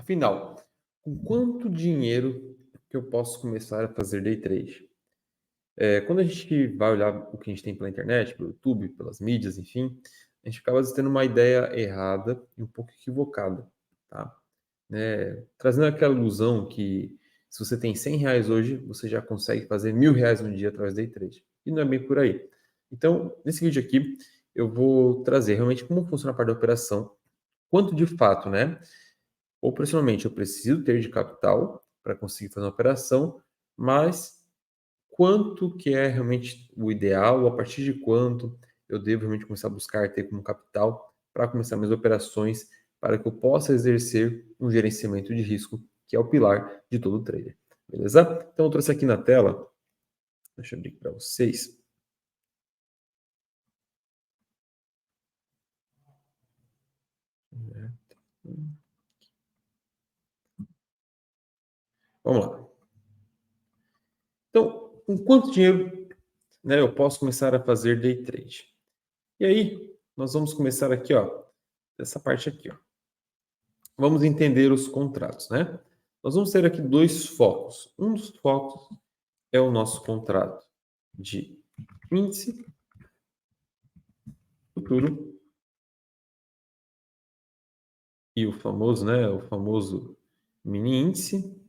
Afinal, com quanto dinheiro que eu posso começar a fazer day trade? Quando a gente vai olhar o que a gente tem pela internet, pelo YouTube, pelas mídias, enfim, a gente acaba tendo uma ideia errada e um pouco equivocada, tá? Trazendo aquela ilusão que se você tem R$ 100 hoje, você já consegue fazer R$ 1.000 no dia através da day trade. E não é bem por aí. Então, nesse vídeo aqui, eu vou trazer realmente como funciona a parte da operação, quanto de fato, né? Operacionalmente, eu preciso ter de capital para conseguir fazer uma operação, mas quanto que é realmente o ideal, a partir de quanto eu devo realmente começar a buscar ter como capital para começar minhas operações, para que eu possa exercer um gerenciamento de risco, que é o pilar de todo trader. Beleza? Então, eu trouxe aqui na tela, deixa eu abrir para vocês. Vamos lá. Então, com quanto dinheiro, né, eu posso começar a fazer day trade? E aí, nós vamos começar aqui, ó, dessa parte aqui, ó. Vamos entender os contratos, né? Nós vamos ter aqui dois focos. Um dos focos é o nosso contrato de índice futuro e o famoso, né, o famoso mini índice.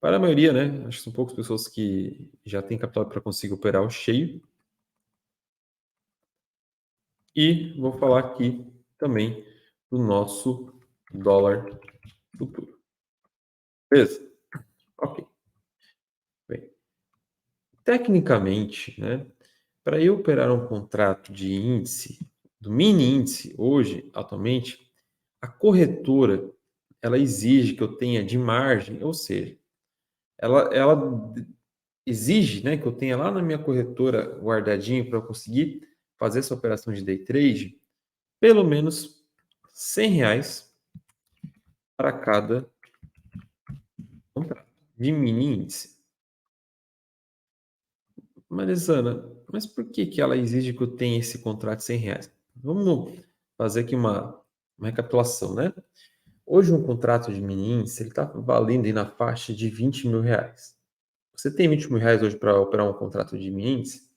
Para a maioria, né, acho que são poucas pessoas que já têm capital para conseguir operar o cheio. E vou falar aqui também do nosso dólar futuro. Beleza? Ok. Bem, tecnicamente, né, para eu operar um contrato de índice, do mini índice, hoje, atualmente, a corretora, ela exige que eu tenha de margem, ou seja, ela exige, né, que eu tenha lá na minha corretora guardadinho para eu conseguir fazer essa operação de day trade, pelo menos R$ 100 para cada contrato de mini índice. Marizana, mas por que que ela exige que eu tenha esse contrato de R$ 100? Vamos fazer aqui uma recapitulação, né? Hoje um contrato de mini índice, ele está valendo aí na faixa de R$ 20.000. Você tem R$ 20.000 hoje para operar um contrato de mini índice?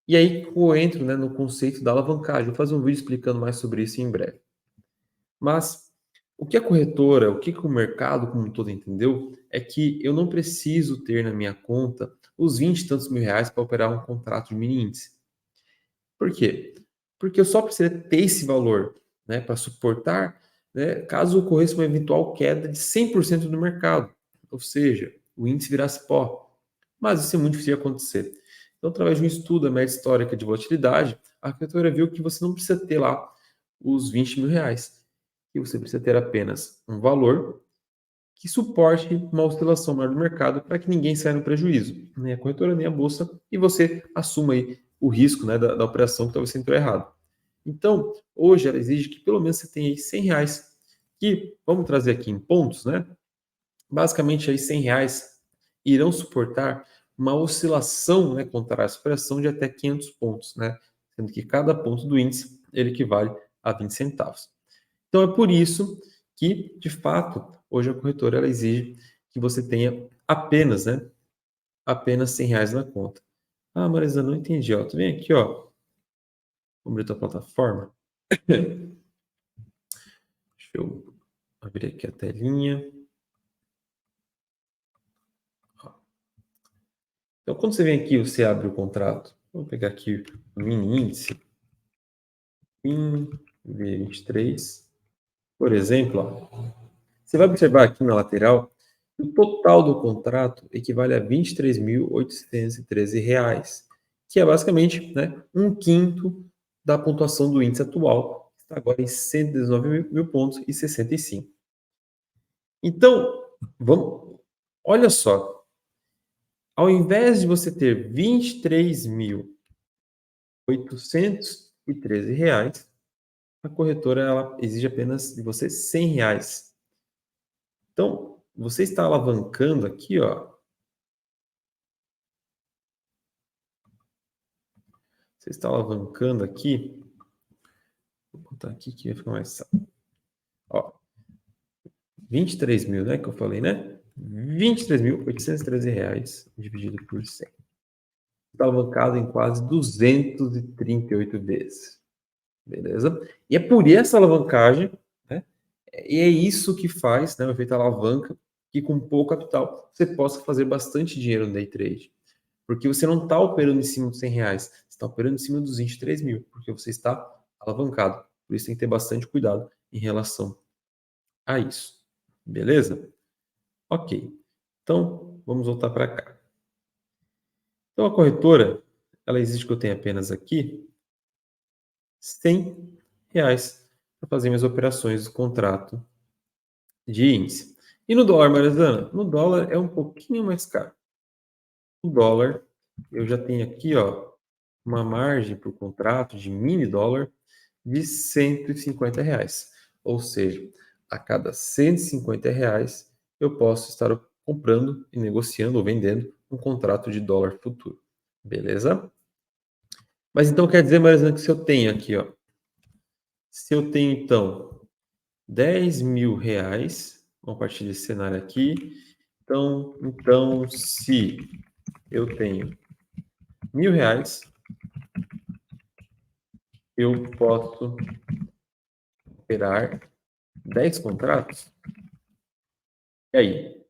E aí eu entro, né, no conceito da alavancagem. Vou fazer um vídeo explicando mais sobre isso em breve. Mas o que a corretora, o que o mercado como um todo entendeu, é que eu não preciso ter na minha conta os 20 e tantos mil reais para operar um contrato de mini índice. Por quê? Porque eu só preciso ter esse valor, né, para suportar, né, caso ocorresse uma eventual queda de 100% do mercado, ou seja, o índice virasse pó. Mas isso é muito difícil de acontecer. Então, através de um estudo da média histórica de volatilidade, a corretora viu que você não precisa ter lá os R$ 20.000, que você precisa ter apenas um valor que suporte uma oscilação maior do mercado para que ninguém saia no prejuízo, nem a corretora, nem a bolsa, e você assuma aí o risco, né, da operação que talvez você entrou errado. Então, hoje ela exige que pelo menos você tenha aí R$ 100, que vamos trazer aqui em pontos, né? Basicamente aí R$ 100 irão suportar uma oscilação, né, contra essa operação de até 500 pontos, né? Sendo que cada ponto do índice ele equivale a 20 centavos. Então é por isso que, de fato, hoje a corretora ela exige que você tenha apenas, né, apenas R$ 100 na conta. Ah, Marisa, não entendi. Ó, tu vem aqui, ó, vamos abrir a plataforma. Deixa eu abrir aqui a telinha. Então, quando você vem aqui, você abre o contrato. Vou pegar aqui o mini índice, V23, por exemplo, ó, você vai observar aqui na lateral que o total do contrato equivale a R$ 23.813, que é basicamente, né, um quinto da pontuação do índice atual, que está agora em 119 mil pontos e 65. Então, vamos, olha só, ao invés de você ter R$ 23.813, a corretora ela exige apenas de você R$ 100. Então, você está alavancando aqui, ó. Você está alavancando aqui. Vou botar aqui que vai ficar mais fácil. Ó, 23 mil, né? Que eu falei, né? R$ 23.813 dividido por 100. Está alavancado em quase 238 vezes. Beleza? E é por essa alavancagem, né? E é isso que faz, né, o efeito alavanca, que com pouco capital você possa fazer bastante dinheiro no day trade. Porque você não está operando em cima dos R$ 100, você está operando em cima dos 23 mil, porque você está alavancado. Por isso tem que ter bastante cuidado em relação a isso. Beleza? Ok. Então, vamos voltar para cá. Então, a corretora, ela exige que eu tenha apenas aqui R$ 100 para fazer minhas operações do contrato de índice. E no dólar, Marizana? No dólar é um pouquinho mais caro. O dólar, eu já tenho aqui, ó, uma margem para o contrato de mini dólar de R$ 150. Ou seja, a cada R$ 150 eu posso estar comprando e negociando ou vendendo um contrato de dólar futuro. Beleza? Mas então quer dizer, Marizana, que se eu tenho aqui, ó, se eu tenho então R$ 10.000, vamos partir desse cenário aqui. Então, se eu tenho R$ 1.000, eu posso operar 10 contratos. E aí?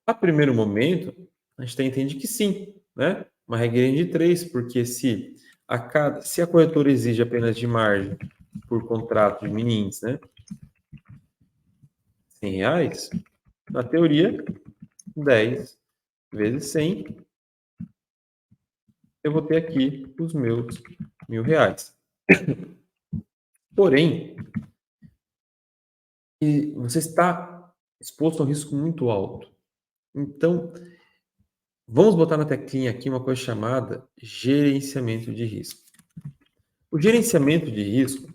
A primeiro momento, a gente entende que sim, né? Uma regrinha de 3, porque se a corretora exige apenas de margem por contrato de mini índice, né? R$ 100, na teoria, 10 vezes 100, eu vou ter aqui os meus R$ 1.000. Porém, você está exposto a um risco muito alto. Então, vamos botar na teclinha aqui uma coisa chamada gerenciamento de risco. O gerenciamento de risco,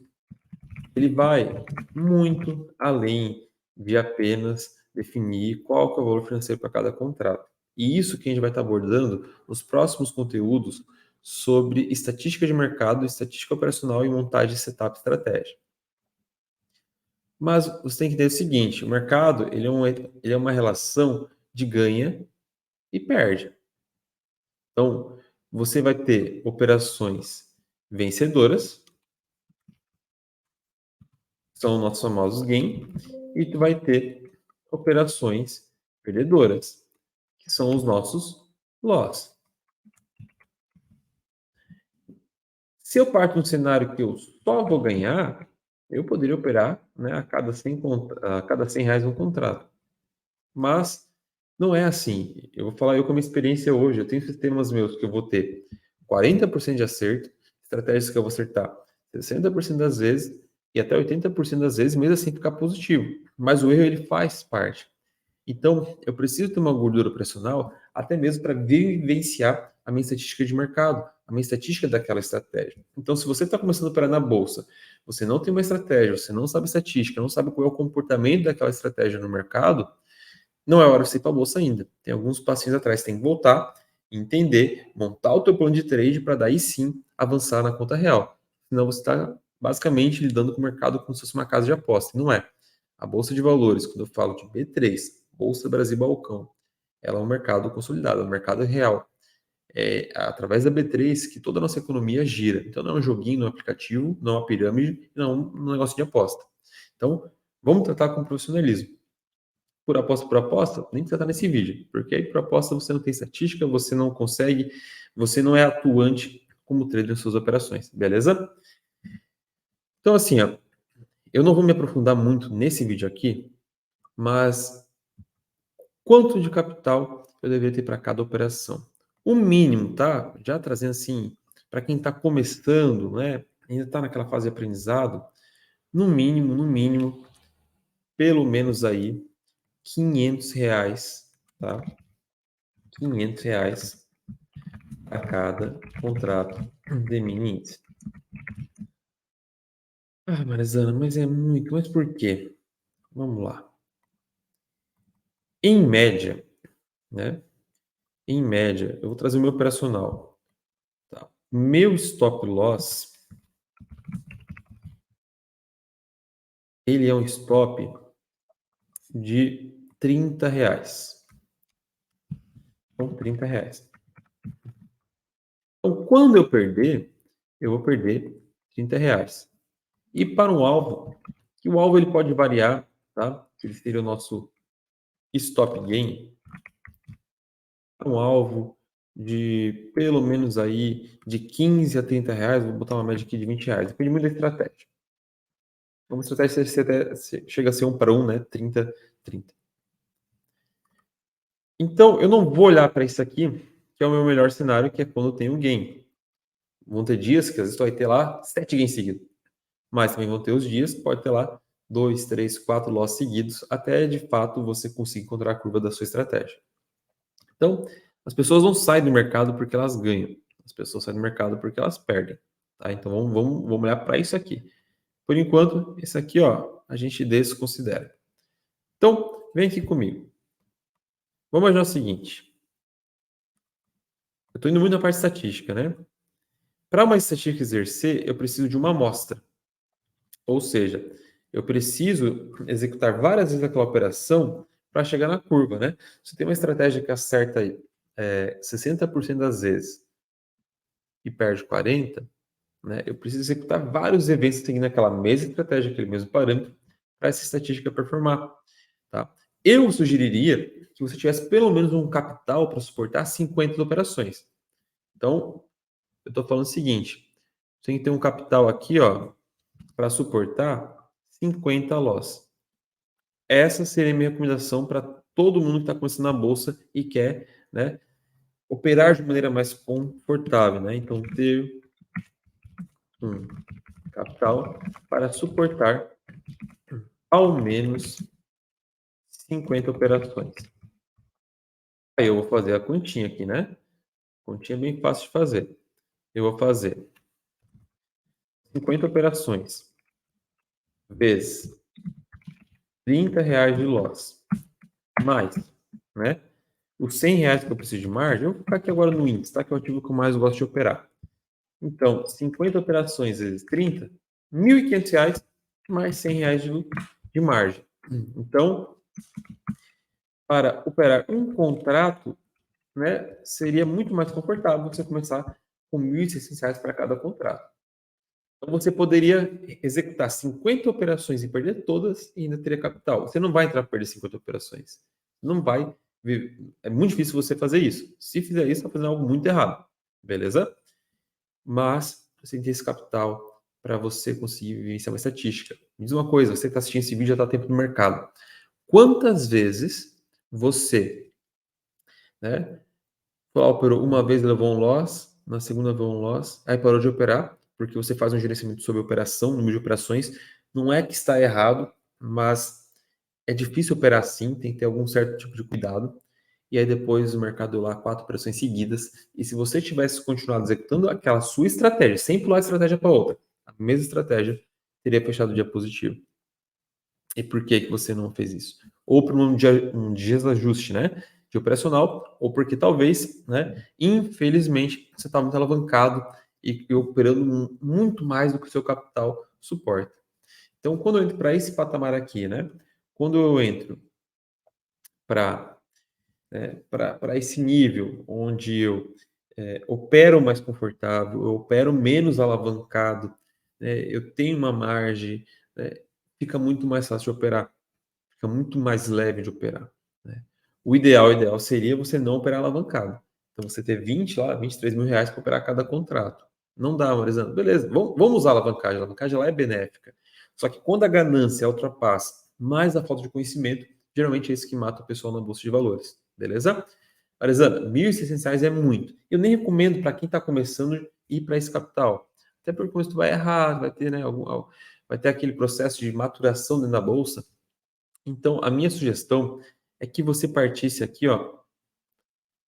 ele vai muito além de apenas definir qual que é o valor financeiro para cada contrato. E isso que a gente vai estar abordando nos próximos conteúdos sobre estatística de mercado, estatística operacional e montagem de setup estratégia. Mas você tem que entender o seguinte, o mercado ele é uma relação de ganha e perde. Então, você vai ter operações vencedoras, que são os nossos famosos gain, e tu vai ter operações perdedoras, que são os nossos loss. Se eu parto de um cenário que eu só vou ganhar, eu poderia operar, né, a cada 100 reais um contrato. Mas não é assim. Eu vou falar eu como experiência hoje. Eu tenho sistemas meus que eu vou ter 40% de acerto, estratégias que eu vou acertar 60% das vezes e até 80% das vezes, mesmo assim ficar positivo. Mas o erro ele faz parte. Então, eu preciso ter uma gordura operacional até mesmo para vivenciar a minha estatística de mercado, a minha estatística daquela estratégia. Então, se você está começando a operar na bolsa, você não tem uma estratégia, você não sabe estatística, não sabe qual é o comportamento daquela estratégia no mercado, não é hora de você ir para a bolsa ainda. Tem alguns passinhos atrás, tem que voltar, entender, montar o teu plano de trade para daí sim avançar na conta real. Senão você está basicamente lidando com o mercado como se fosse uma casa de aposta. Não é. A Bolsa de Valores, quando eu falo de B3, Bolsa Brasil Balcão, ela é um mercado consolidado, é um mercado real. É através da B3 que toda a nossa economia gira. Então não é um joguinho, não é um aplicativo, não é uma pirâmide, não é um negócio de aposta. Então, vamos tratar com profissionalismo por aposta, nem precisa estar nesse vídeo, porque aí por aposta você não tem estatística, você não consegue, você não é atuante como trader em suas operações, beleza? Então assim, ó, eu não vou me aprofundar muito nesse vídeo aqui, mas quanto de capital eu deveria ter para cada operação? O mínimo, tá? Já trazendo assim, para quem está começando, né? Ainda está naquela fase de aprendizado, no mínimo, pelo menos aí, R$ 500, tá? R$ 500 a cada contrato de mini índice. Ah, Marizana, mas é muito. Mas por quê? Vamos lá. Em média, né? Em média, eu vou trazer o meu operacional. Tá? Meu stop loss, ele é um stop de R$ 30. Então, R$ 30. Então, quando eu perder, eu vou perder R$ 30. E para um alvo, que o alvo ele pode variar, tá? Ele seria o nosso stop gain, um alvo de pelo menos aí de 15 a R$ 30, vou botar uma média aqui de R$ 20, depende muito da estratégia. Uma estratégia chega a ser 1 para 1, né? 30, 30. Então, eu não vou olhar para isso aqui, que é o meu melhor cenário, que é quando eu tenho um gain. Vão ter dias que às vezes tu vai ter lá 7 gains seguidos. Mas também vão ter os dias que pode ter lá 2, 3, 4 loss seguidos, até de fato você conseguir encontrar a curva da sua estratégia. Então, as pessoas não saem do mercado porque elas ganham. As pessoas saem do mercado porque elas perdem. Tá? Então, vamos olhar para isso aqui. Por enquanto, esse aqui, ó, a gente desconsidera. Então, vem aqui comigo. Vamos imaginar o seguinte. Eu estou indo muito na parte estatística, né? Para uma estatística exercer, eu preciso de uma amostra. Ou seja, eu preciso executar várias vezes aquela operação para chegar na curva, né? Se tem uma estratégia que acerta 60% das vezes e perde 40%, né? Eu preciso executar vários eventos seguindo aquela mesma estratégia, aquele mesmo parâmetro, para essa estatística performar, tá? Eu sugeriria que você tivesse pelo menos um capital para suportar 50 operações. Então, eu estou falando o seguinte, você tem que ter um capital aqui, ó, para suportar 50 loss. Essa seria a minha recomendação para todo mundo que está começando na bolsa e quer, né, operar de maneira mais confortável, né? Então, ter um capital para suportar ao menos 50 operações. Aí eu vou fazer a continha aqui, né? Continha bem fácil de fazer. Eu vou fazer 50 operações vezes R$ 30 de loss, mais, né? Os R$ 100 que eu preciso de margem, eu vou ficar aqui agora no índice, tá? Que é o ativo que eu mais gosto de operar. Então, 50 operações vezes 30, R$ 1.500 mais R$ 100 de margem. Então, para operar um contrato, né, seria muito mais confortável você começar com R$ 1.600 para cada contrato. Então, você poderia executar 50 operações e perder todas e ainda teria capital. Você não vai entrar para perder 50 operações. Não vai. É muito difícil você fazer isso. Se fizer isso, está fazendo algo muito errado. Beleza? Mas você tem esse capital para você conseguir vivenciar uma estatística. Me diz uma coisa, você que está assistindo esse vídeo já está há tempo no mercado. Quantas vezes você, né, operou uma vez, levou um loss, na segunda levou um loss, aí parou de operar, porque você faz um gerenciamento sobre operação, número de operações. Não é que está errado, mas é difícil operar assim, tem que ter algum certo tipo de cuidado. E aí depois o mercado deu lá 4 operações seguidas. E se você tivesse continuado executando aquela sua estratégia, sem pular de estratégia para outra, a mesma estratégia, teria fechado o dia positivo. E por que que você não fez isso? Ou por um desajuste, né, de operacional, ou porque talvez, né, infelizmente, você está muito alavancado e operando muito mais do que o seu capital suporta. Então, quando eu entro para esse patamar aqui, né, quando eu entro para esse nível onde eu opero mais confortável, eu opero menos alavancado, né, eu tenho uma margem, né, fica muito mais fácil de operar, fica muito mais leve de operar. Né? O ideal seria você não operar alavancado. Então você ter 20 lá, R$ 23.000 para operar cada contrato. Não dá, Marizano. Beleza, vamos usar a alavancagem. A alavancagem lá é benéfica. Só que quando a ganância ultrapassa mais a falta de conhecimento, geralmente é isso que mata o pessoal na bolsa de valores. Beleza? Marizana, R$ 1.600 é muito. Eu nem recomendo para quem está começando ir para esse capital. Até porque quando tu vai errar, vai ter, né, vai ter aquele processo de maturação dentro da bolsa. Então, a minha sugestão é que você partisse aqui, ó,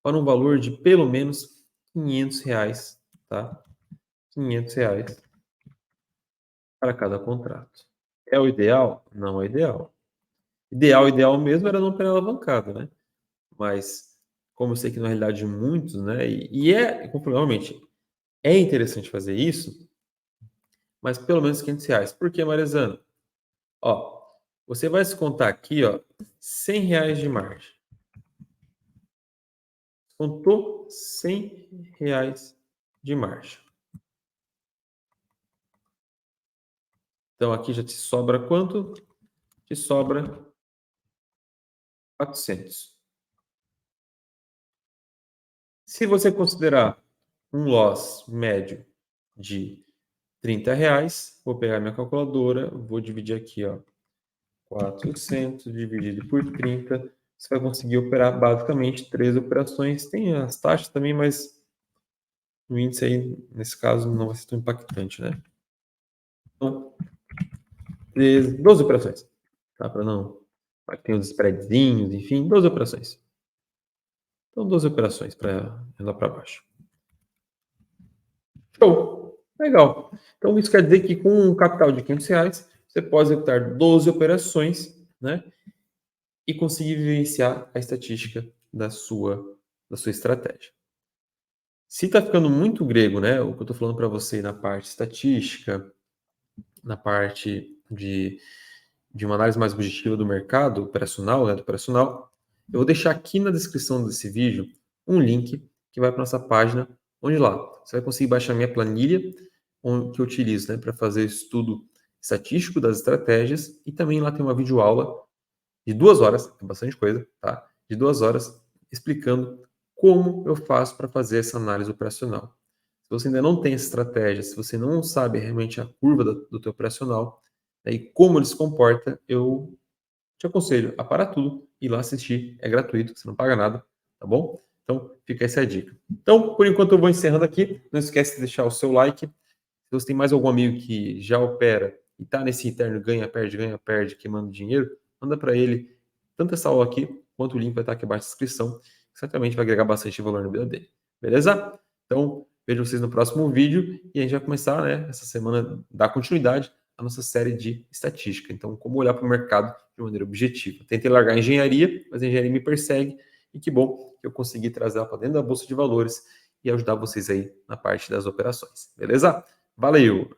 para um valor de pelo menos R$ 500, tá? R$ 500 para cada contrato. É o ideal? Não é ideal. Ideal mesmo era não ter alavancado, né? Mas, como eu sei que na realidade de muitos, né? Provavelmente, é interessante fazer isso, mas pelo menos R$ 500. Por que, Marizano? Ó, você vai descontar aqui, ó, R$ 100 de margem. Contou R$ 100 de margem. Então, aqui já te sobra quanto? Te sobra 400. Se você considerar um loss médio de R$ 30, vou pegar minha calculadora, vou dividir aqui, ó, 400 dividido por 30, você vai conseguir operar basicamente 3 operações. Tem as taxas também, mas o índice aí, nesse caso, não vai ser tão impactante, né? Então, 12 operações, tá? Para não... Tem os spreadzinhos, enfim, 12 operações. Então, 12 operações para andar para baixo. Show! Legal. Então, isso quer dizer que com um capital de R$ 500, você pode executar 12 operações, né? E conseguir vivenciar a estatística da sua estratégia. Se está ficando muito grego, né? O que eu estou falando para você na parte estatística, na parte de uma análise mais objetiva do mercado operacional, né, do operacional, eu vou deixar aqui na descrição desse vídeo um link que vai para nossa página, onde lá você vai conseguir baixar minha planilha, que eu utilizo, né, para fazer estudo estatístico das estratégias, e também lá tem uma videoaula de 2 horas, é bastante coisa, tá? De 2 horas, explicando como eu faço para fazer essa análise operacional. Se você ainda não tem essa estratégia, se você não sabe realmente a curva do teu operacional, né, e como ele se comporta, eu te aconselho a parar tudo e ir lá assistir. É gratuito, você não paga nada, tá bom? Então, fica essa a dica. Então, por enquanto eu vou encerrando aqui. Não esquece de deixar o seu like. Se você tem mais algum amigo que já opera e está nesse interno ganha, perde, queimando dinheiro, manda para ele tanto essa aula aqui, quanto o link vai estar aqui abaixo na descrição, que certamente vai agregar bastante valor na vida dele. Beleza? Então, vejo vocês no próximo vídeo e a gente vai começar, né, essa semana, dar continuidade à nossa série de estatística. Então, como olhar para o mercado de maneira objetiva. Tentei largar a engenharia, mas a engenharia me persegue e que bom que eu consegui trazer ela para dentro da Bolsa de Valores e ajudar vocês aí na parte das operações. Beleza? Valeu!